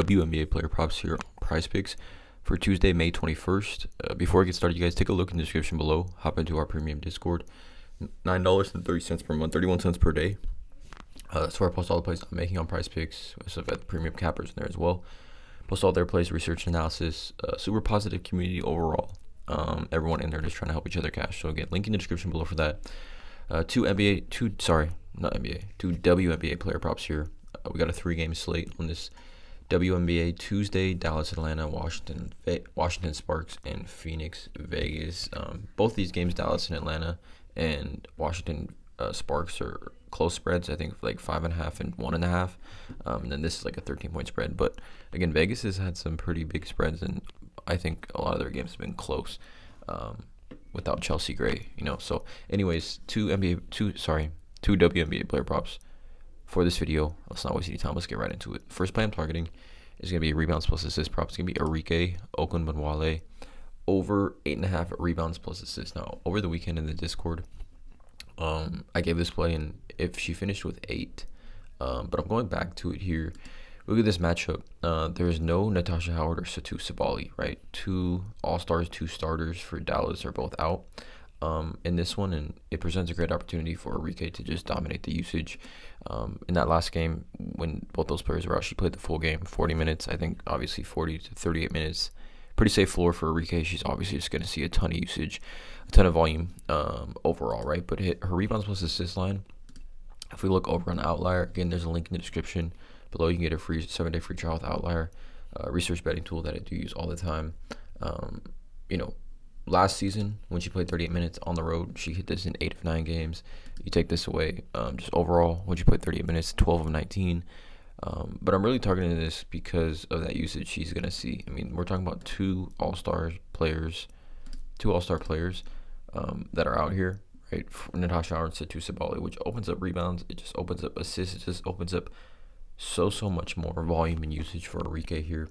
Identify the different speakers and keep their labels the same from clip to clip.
Speaker 1: WNBA player props here on PrizePicks for Tuesday, May 21st. Before I get started, you guys take a look in the description below. Hop into our premium Discord. $9.30 per month, 31 cents per day. That's where I post all the plays I'm making on PrizePicks. So I've got the premium cappers in there as well. Post all their plays, research and analysis. Super positive community overall. Everyone in there just trying to help each other cash. So again, link in the description below for that. Two WNBA player props here. We got a 3-game slate on this WNBA Tuesday: Dallas, Atlanta, Washington Sparks, and Phoenix, Vegas. Both these games, Dallas and Atlanta, and Washington Sparks, are close spreads. I think like 5.5 and 1.5. And then this is like a 13-point spread. But again, Vegas has had some pretty big spreads, and I think a lot of their games have been close. Without Chelsea Gray, So, anyways, two WNBA player props for this video. Let's not waste any time. Let's get right into it. First play I'm targeting is going to be rebounds plus assists props. It's going to be Wnba over 8.5 rebounds plus assists. Now, over the weekend in the Discord, I gave this play, and if she finished with 8, but I'm going back to it here. Look at this matchup. There's no Natasha Howard or Satu Sabali, right? 2 all-stars, 2 starters for Dallas are both out in this one, and it presents a great opportunity for Enrique to just dominate the usage. In that last game, when both those players were out, she played the full game, 40 minutes. I think, obviously, 40 to 38 minutes. Pretty safe floor for Enrique. She's obviously just going to see a ton of usage, a ton of volume overall, right? But her rebounds plus assist line, if we look over on Outlier, again, there's a link in the description below. You can get a free 7-day free trial with Outlier, research betting tool that I do use all the time. Last season when she played 38 minutes on the road, she hit this in 8 of 9 games. You take this away, just overall, when she played 38 minutes, 12 of 19. But I'm really targeting this because of that usage she's gonna see. I mean, we're talking about 2 all-star players that are out here, right? For Natasha Howard and Satu Sabali, which opens up rebounds. It just opens up assists. It just opens up so much more volume and usage for Enrique here.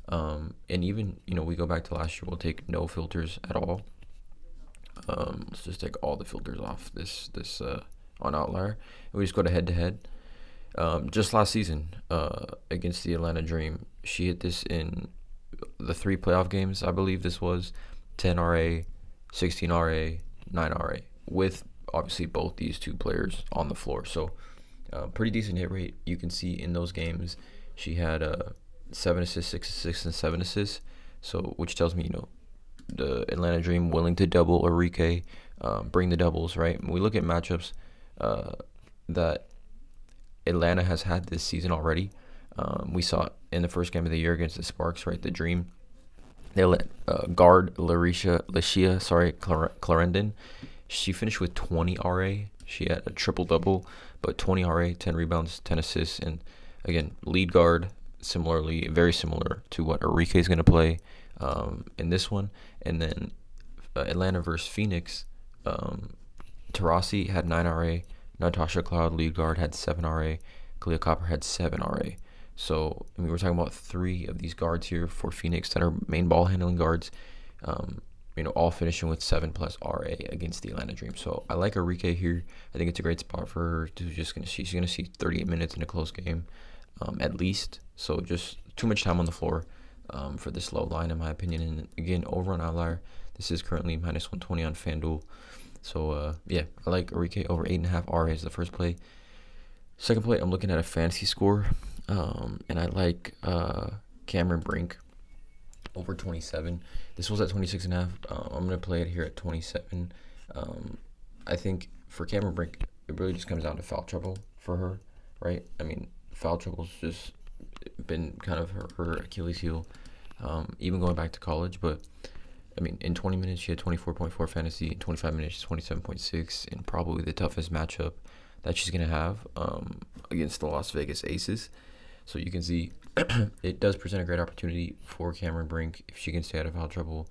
Speaker 1: And even, we go back to last year, we'll take no filters at all. Let's just take all the filters off this on Outlier, and we just go to head-to-head. Just last season, against the Atlanta Dream, she hit this in the 3 playoff games, I believe this was 10 RA, 16 RA, 9 RA, with obviously both these 2 players on the floor. So pretty decent hit rate. You can see in those games she had 7 assists, 6 assists, and 7 assists. So which tells me, the Atlanta Dream willing to double Enrique, bring the doubles, right? When we look at matchups that Atlanta has had this season already. We saw it in the first game of the year against the Sparks, right? The Dream. They let guard Lashia Clarendon. She finished with 20 RA. She had a triple-double, but 20 RA, 10 rebounds, 10 assists. And again, lead guard, similarly, very similar to what Enrique is going to play in this one. And then Atlanta versus Phoenix, Taurasi had 9 RA. Natasha Cloud, lead guard, had 7 RA. Kalia Copper had 7 RA. So, we're talking about 3 of these guards here for Phoenix that are main ball handling guards, all finishing with 7+ RA against the Atlanta Dream. So, I like Enrique here. I think it's a great spot for her to she's going to see 38 minutes in a close game, at least. So, just too much time on the floor for this low line, in my opinion. And again, over on Outlier, this is currently -120 on FanDuel. So, I like Enrique over 8.5 RA as the first play. Second play, I'm looking at a fantasy score, and I like Cameron Brink over 27. This was at 26.5. I'm going to play it here at 27. I think for Cameron Brink, it really just comes down to foul trouble for her, right? I mean, foul trouble's just been kind of her Achilles heel, even going back to college, but I mean, in 20 minutes, she had 24.4 fantasy. In 25 minutes, 27.6, and probably the toughest matchup that she's going to have against the Las Vegas Aces. So you can see it does present a great opportunity for Cameron Brink if she can stay out of foul trouble.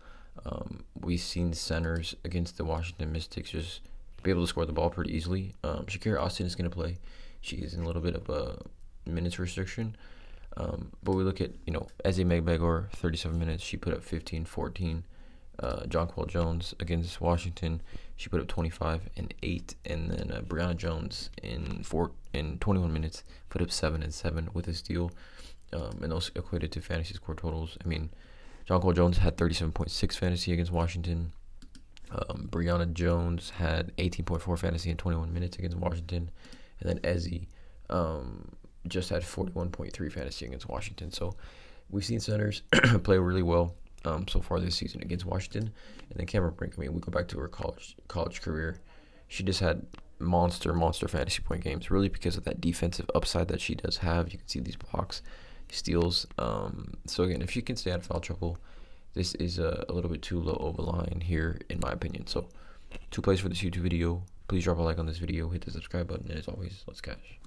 Speaker 1: We've seen centers against the Washington Mystics just be able to score the ball pretty easily. Shakira Austin is going to play. She is in a little bit of a minutes restriction. But we look at, Eze Megbegor, 37 minutes. She put up 15, 14. Jonquel Jones against Washington, she put up 25 and 8, and then Brianna Jones in 21 minutes put up 7 and 7 with a steal. and those equated to fantasy score totals. I mean, Jonquil Jones had 37.6 fantasy against Washington. Brianna Jones had 18.4 fantasy in 21 minutes against Washington. And then Ezzy just had 41.3 fantasy against Washington. So we've seen centers play really well so far this season against Washington. And then Cameron Brink, I mean, we go back to her college career. She just had monster fantasy point games, really because of that defensive upside that she does have. You can see these blocks, steals. So again, if she can stay out of foul trouble, this is a little bit too low of a line here, in my opinion. So 2 plays for this YouTube video. Please drop a like on this video, hit the subscribe button, and as always, let's cash.